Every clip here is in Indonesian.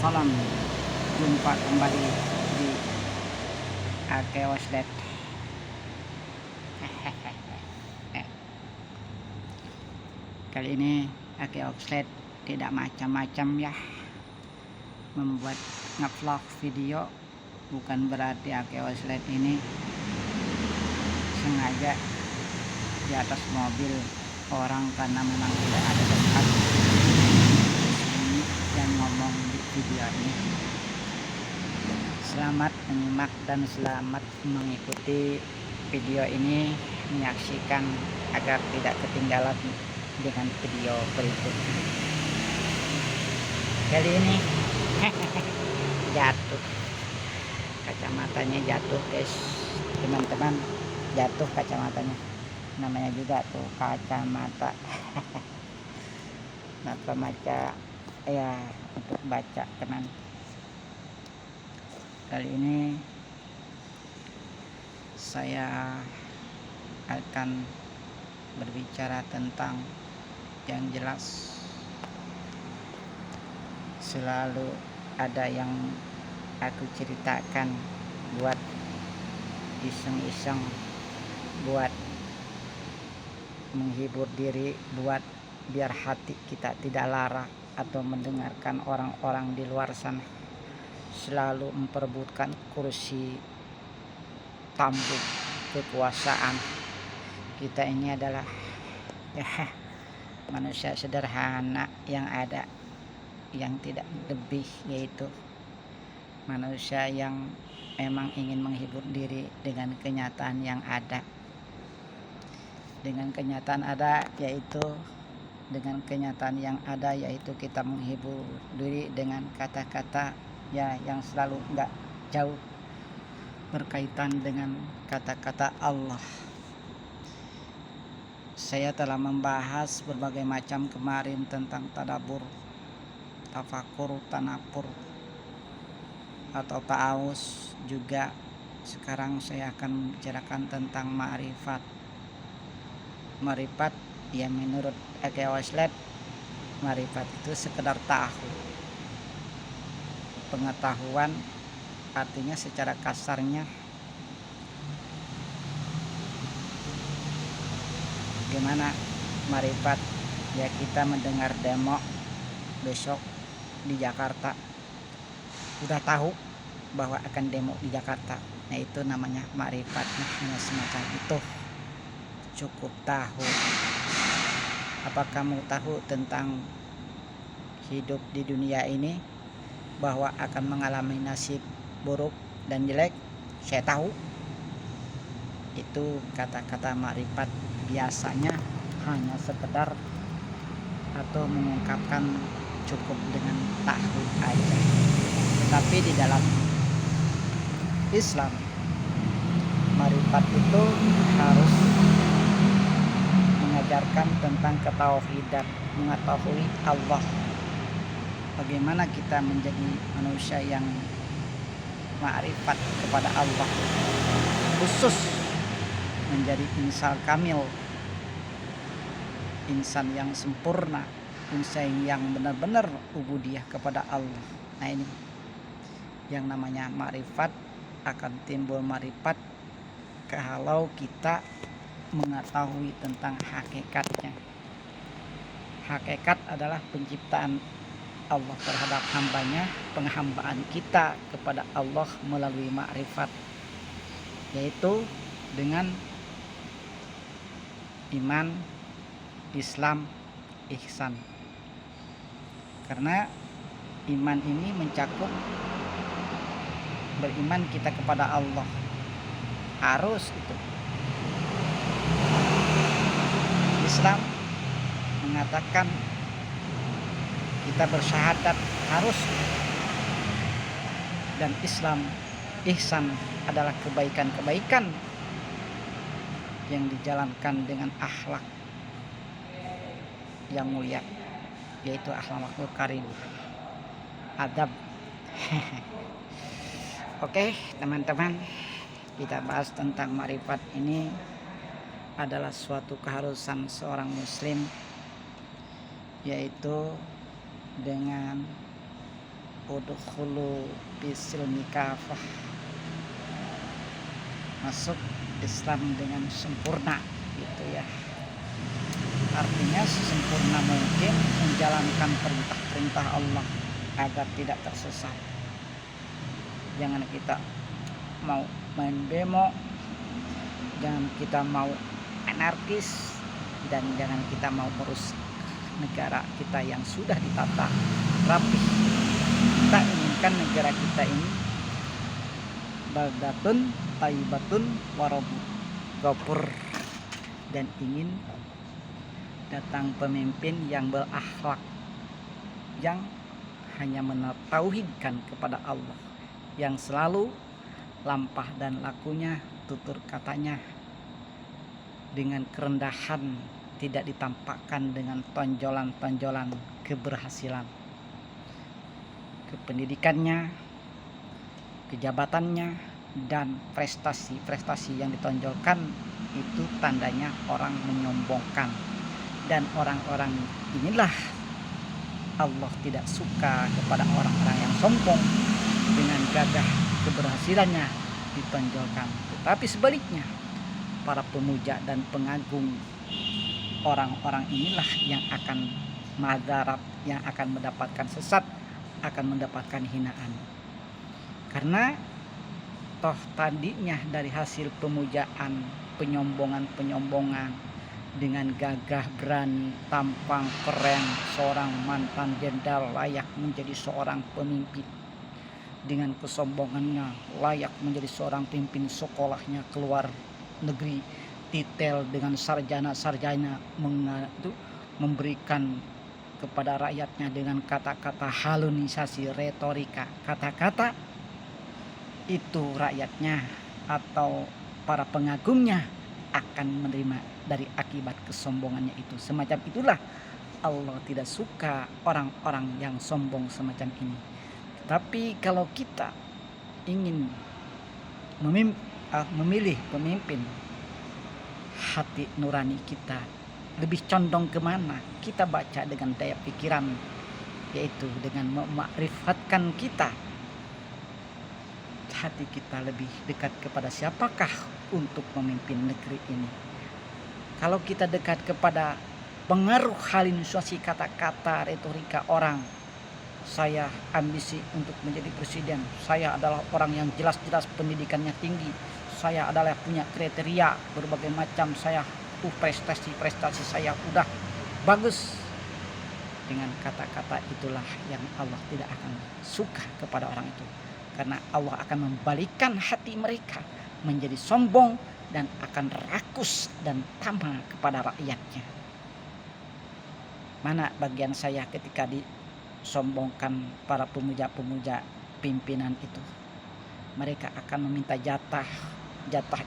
Salam, jumpa kembali di Akewaslet. Kali ini Akewaslet tidak macam-macam ya, membuat ngevlog video. Bukan berarti Akewaslet ini sengaja di atas mobil orang karena memang tidak ada tempat ini yang ngomong di video ini. Selamat menyimak dan selamat mengikuti video ini, menyaksikan agar tidak ketinggalan dengan video berikutnya. Kali ini jatuh, kacamatanya jatuh guys, teman-teman, jatuh kacamatanya. Namanya juga tuh kacamata baca ya, untuk baca teman. Kali ini saya akan berbicara tentang yang jelas. Selalu ada yang aku ceritakan buat iseng-iseng, buat menghibur diri, buat biar hati kita tidak lara atau mendengarkan orang-orang di luar sana selalu memperebutkan kursi tampuk kekuasaan. Kita ini adalah ya manusia sederhana yang ada, yang tidak lebih, yaitu manusia yang memang ingin menghibur diri dengan kenyataan yang ada. Dengan kenyataan ada yaitu kita menghibur diri dengan kata-kata ya yang selalu enggak jauh berkaitan dengan kata-kata Allah. Saya telah membahas berbagai macam kemarin tentang tadabbur, tafakur, tanapur atau ta'awus juga. Sekarang saya akan membicarakan tentang ma'rifat. Ma'rifat ya menurut Akewaslet, ma'rifat itu sekedar tahu, pengetahuan. Artinya secara kasarnya gimana ma'rifat ya, kita mendengar demo besok di Jakarta, udah tahu bahwa akan demo di Jakarta. Nah itu namanya ma'rifat. Nah hanya semacam itu, cukup tahu. Apa kamu tahu tentang hidup di dunia ini, bahwa akan mengalami nasib buruk dan jelek? Saya tahu. Itu kata-kata ma'rifat biasanya hanya sekedar atau mengungkapkan cukup dengan tahu aja. Tetapi di dalam Islam, ma'rifat itu harus mengajarkan tentang ketauhidan, mengetahui Allah. Bagaimana kita menjadi manusia yang ma'rifat kepada Allah, khusus menjadi insan kamil, insan yang sempurna, insan yang benar-benar ubudiyah kepada Allah. Nah ini yang namanya ma'rifat. Akan timbul ma'rifat kalau kita mengetahui tentang hakikatnya. Hakikat adalah penciptaan Allah terhadap hambanya, penghambaan kita kepada Allah melalui ma'rifat, yaitu dengan iman, Islam, ihsan. Karena iman ini mencakup beriman kita kepada Allah, harus itu. Islam mengatakan kita bersyahadat, harus. Dan Islam, ihsan adalah kebaikan-kebaikan yang dijalankan dengan akhlak yang mulia, yaitu akhlakul karim, adab. Oke teman-teman, kita bahas tentang ma'rifat. Ini adalah suatu keharusan seorang muslim, yaitu dengan udkhulu bisilmi kafah, masuk Islam dengan sempurna gitu ya. Artinya sesempurna mungkin menjalankan perintah-perintah Allah agar tidak tersesat. Jangan kita mau main demo, jangan kita mau anarkis, dan jangan kita mau merusak negara kita yang sudah ditata rapi. Kita inginkan negara kita ini baldatun thayyibatun warabun ghafur, dan ingin datang pemimpin yang berakhlak, yang hanya mentauhidkan kepada Allah, yang selalu lampah dan lakunya, tutur katanya dengan kerendahan, tidak ditampakkan dengan tonjolan-tonjolan keberhasilan. Kependidikannya, kejabatannya, dan prestasi-prestasi yang ditonjolkan itu tandanya orang menyombongkan. Dan orang-orang inilah Allah tidak suka kepada orang-orang yang sombong dengan gagah keberhasilannya ditonjolkan. Tetapi sebaliknya, para pemuja dan pengagum orang-orang inilah yang akan madarat, yang akan mendapatkan sesat, akan mendapatkan hinaan. Karena toh tadinya dari hasil pemujaan, penyombongan dengan gagah berani, tampang keren, seorang mantan jenderal layak menjadi seorang pemimpin. Dengan kesombongannya layak menjadi seorang pemimpin, sekolahnya keluar negeri, titel dengan sarjana-sarjana, memberikan kepada rakyatnya dengan kata-kata halunisasi retorika, kata-kata itu rakyatnya atau para pengagumnya akan menerima dari akibat kesombongannya itu. Semacam itulah Allah tidak suka orang-orang yang sombong semacam ini. Tapi kalau kita ingin memilih pemimpin, hati nurani kita lebih condong kemana? Kita baca dengan daya pikiran, yaitu dengan memakrifatkan kita. Hati kita lebih dekat kepada siapakah untuk memimpin negeri ini. Kalau kita dekat kepada pengaruh halinisasi kata-kata retorika orang, saya ambisi untuk menjadi presiden, saya adalah orang yang jelas-jelas pendidikannya tinggi, saya adalah punya kriteria berbagai macam, saya prestasi saya udah bagus. Dengan kata-kata itulah yang Allah tidak akan suka kepada orang itu. Karena Allah akan membalikkan hati mereka menjadi sombong dan akan rakus dan tamak kepada rakyatnya. Mana bagian saya ketika disombongkan para pemuja-pemuja pimpinan itu? Mereka akan meminta jatah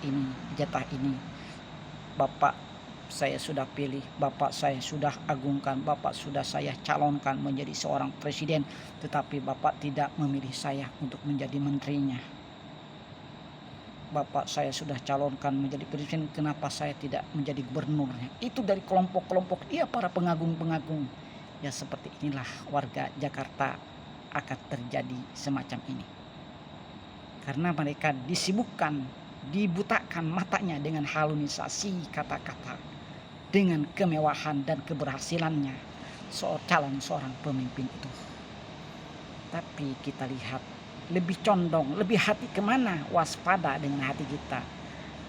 ini. Bapak saya sudah pilih, bapak saya sudah agungkan, bapak sudah saya calonkan menjadi seorang presiden, tetapi bapak tidak memilih saya untuk menjadi menterinya. Bapak saya sudah calonkan menjadi presiden, kenapa saya tidak menjadi gubernurnya? Itu dari kelompok-kelompok dia, para pengagung-pengagung. Ya seperti inilah warga Jakarta akan terjadi semacam ini. Karena mereka disibukkan, dibutakan matanya dengan halunisasi kata-kata, dengan kemewahan dan keberhasilannya calon seorang pemimpin itu. Tapi kita lihat lebih condong, lebih hati kemana, waspada dengan hati kita,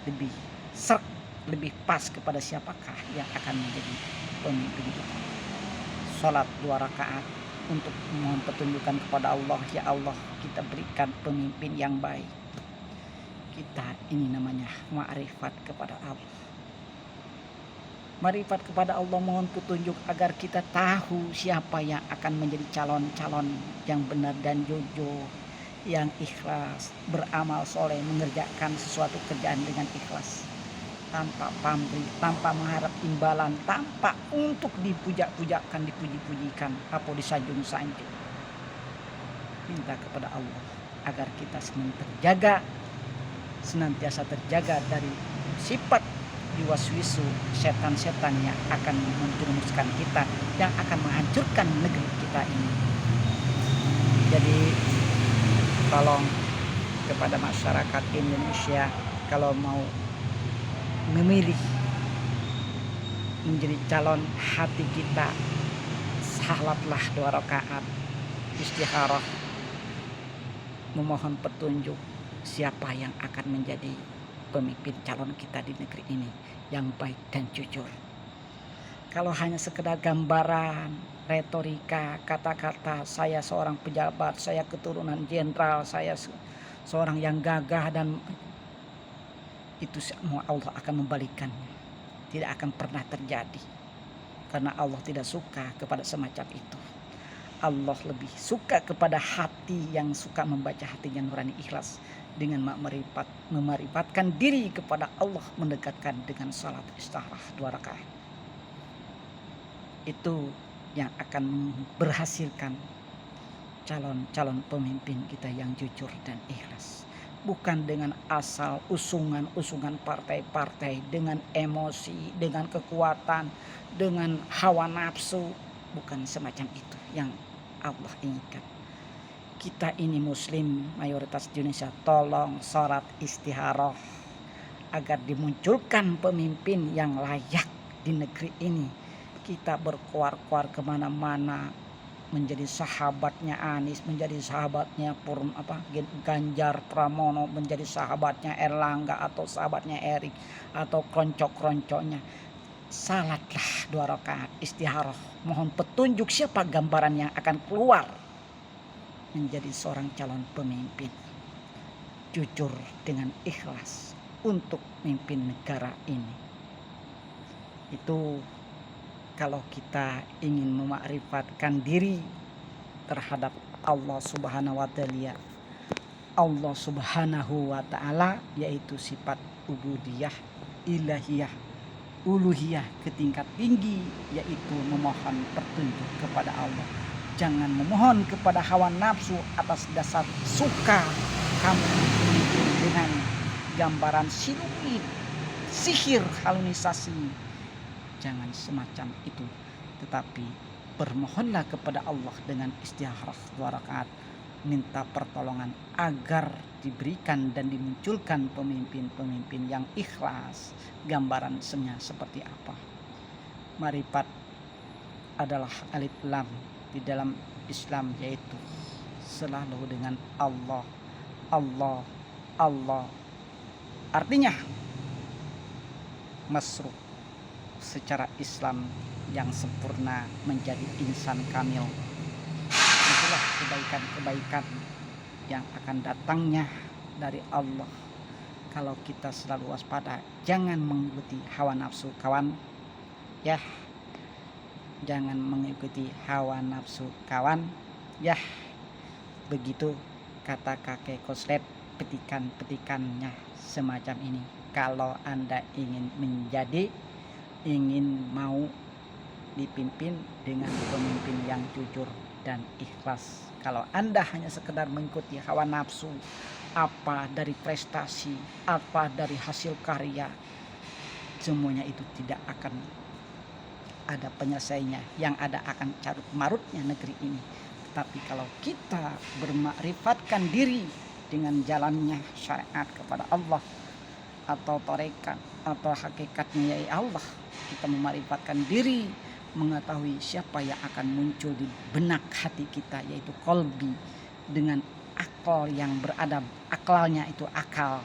lebih serk, lebih pas kepada siapakah yang akan menjadi pemimpin kita. Sholat 2 rakaat untuk mohon petunjukan kepada Allah, ya Allah kita berikan pemimpin yang baik. Kita ini namanya ma'rifat kepada Allah. Ma'rifat kepada Allah, mohon petunjuk agar kita tahu siapa yang akan menjadi calon-calon yang benar dan jujur, yang ikhlas, beramal soleh, mengerjakan sesuatu kerjaan dengan ikhlas, tanpa pamrih, tanpa mengharap imbalan, tanpa untuk dipuja-pujakan, dipuji-pujikan, atau disanjung-sanjung. Minta kepada Allah agar kita senantiasa terjaga dari sifat diwaswisu setan-setan yang akan menjerumuskan kita, yang akan menghancurkan negeri kita ini. Jadi tolong kepada masyarakat Indonesia, kalau mau memilih menjadi calon hati kita, salatlah 2 rakaat istikharah, memohon petunjuk siapa yang akan menjadi pemimpin calon kita di negeri ini yang baik dan jujur. Kalau hanya sekedar gambaran, retorika, kata-kata saya seorang pejabat, saya keturunan jenderal, saya seorang yang gagah, dan itu semua Allah akan membalikkannya. Tidak akan pernah terjadi, karena Allah tidak suka kepada semacam itu. Allah lebih suka kepada hati yang suka membaca, hatinya nurani ikhlas, dengan memarifatkan diri kepada Allah, mendekatkan dengan salat istikharah 2 rakaat. Itu yang akan berhasilkan calon pemimpin kita yang jujur dan ikhlas. Bukan dengan asal usungan partai-partai, dengan emosi, dengan kekuatan, dengan hawa nafsu. Bukan semacam itu yang Allah inginkan. Kita ini muslim mayoritas di Indonesia, tolong salat istikharah agar dimunculkan pemimpin yang layak di negeri ini. Kita berkuar-kuar kemana-mana, menjadi sahabatnya Anies, menjadi sahabatnya Ganjar Pramono, menjadi sahabatnya Erlangga atau sahabatnya Erik atau kroncok-kroncoknya. Salatlah 2 rakaat istikharah, mohon petunjuk siapa gambaran yang akan keluar menjadi seorang calon pemimpin jujur dengan ikhlas untuk memimpin negara ini. Itu kalau kita ingin memakrifatkan diri terhadap Allah Subhanahu wa Ta'ala, yaitu sifat ubudiyah, ilahiyah, uluhiyah ke tingkat tinggi, yaitu memohon petunjuk kepada Allah. Jangan memohon kepada hawa nafsu atas dasar suka kamu dengan gambaran siluet, sihir, halusinasi. Jangan semacam itu, tetapi bermohonlah kepada Allah dengan istikharah 2 rakaat, minta pertolongan agar diberikan dan dimunculkan pemimpin-pemimpin yang ikhlas. Gambarannya seperti apa? Marifat adalah alif lam di dalam Islam, yaitu selalu dengan Allah, Allah, Allah. Artinya masruh secara Islam yang sempurna menjadi insan kamil. Itulah kebaikan-kebaikan yang akan datangnya dari Allah kalau kita selalu waspada. Jangan mengikuti hawa nafsu kawan, ya. Jangan mengikuti hawa nafsu kawan, ya. Begitu kata kakek Koslet, petikan-petikannya semacam ini. Kalau Anda ingin mau dipimpin dengan pemimpin yang jujur dan ikhlas. Kalau Anda hanya sekedar mengikuti hawa nafsu, apa dari prestasi, apa dari hasil karya, semuanya itu tidak akan ada penyelesaiannya. Yang ada akan carut marutnya negeri ini. Tetapi kalau kita bermakrifatkan diri dengan jalannya syariat kepada Allah, atau tarekat, atau hakikatnya ya Allah, kita memakrifatkan diri, mengetahui siapa yang akan muncul di benak hati kita, yaitu kolbi, dengan akal yang beradab. Akalnya itu akal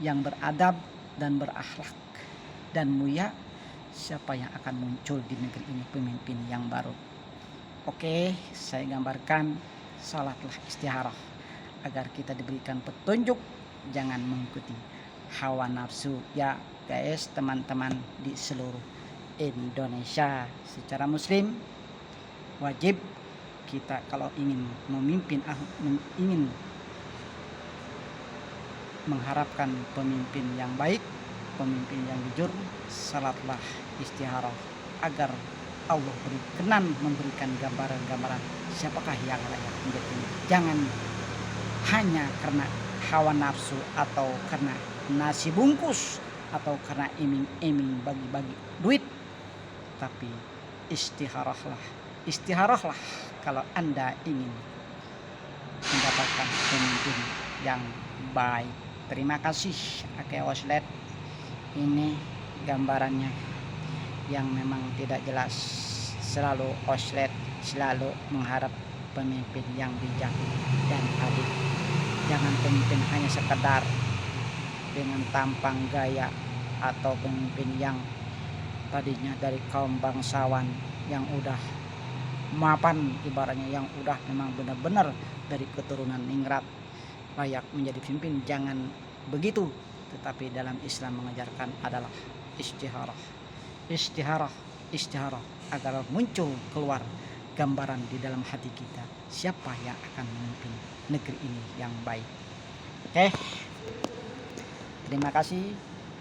yang beradab dan berakhlak dan mulia. Siapa yang akan muncul di negeri ini pemimpin yang baru? Oke, saya gambarkan salatlah istikharah agar kita diberikan petunjuk, jangan mengikuti hawa nafsu, ya guys, teman-teman di seluruh Indonesia. Secara muslim wajib kita kalau ingin memimpin, ingin mengharapkan pemimpin yang baik, pemimpin yang jujur, salatlah istikharah agar Allah berkenan memberikan gambaran-gambaran siapakah yang layak menjadi. Jangan hanya karena hawa nafsu atau karena nasi bungkus atau karena iming-iming bagi-bagi duit, tapi istikharahlah kalau Anda ingin menjadikan pemimpin yang baik. Terima kasih Ake Oslet. Ini gambarannya yang memang tidak jelas. Selalu Oslet selalu mengharap pemimpin yang bijak dan adil. Jangan pemimpin hanya sekedar dengan tampang gaya, atau pemimpin yang tadinya dari kaum bangsawan yang udah mapan, ibaratnya yang udah memang benar-benar dari keturunan ningrat layak menjadi pemimpin. Jangan begitu, tetapi dalam Islam mengajarkan adalah istiharah agar muncul keluar gambaran di dalam hati kita siapa yang akan memimpin negeri ini yang baik. Oke, terima kasih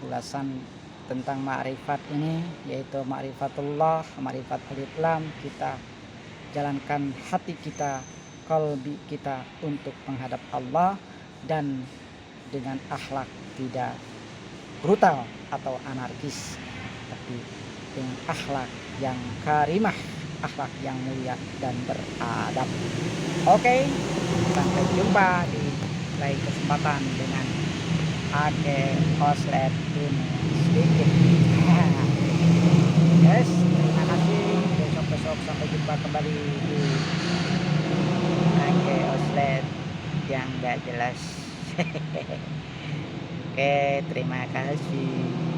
ulasan tentang ma'rifat ini, yaitu ma'rifatullah, ma'rifatul Islam. Kita jalankan hati kita, kalbi kita untuk menghadap Allah, dan dengan akhlak tidak brutal atau anarkis, tapi dengan akhlak yang karimah, akhlak yang mulia dan beradab. Oke, sampai jumpa di lain kesempatan dengan Ake Oslet ini sedikit. Guys, terima kasih. Besok sampai jumpa kembali di Ake Oslet yang gak jelas. Oke, terima kasih.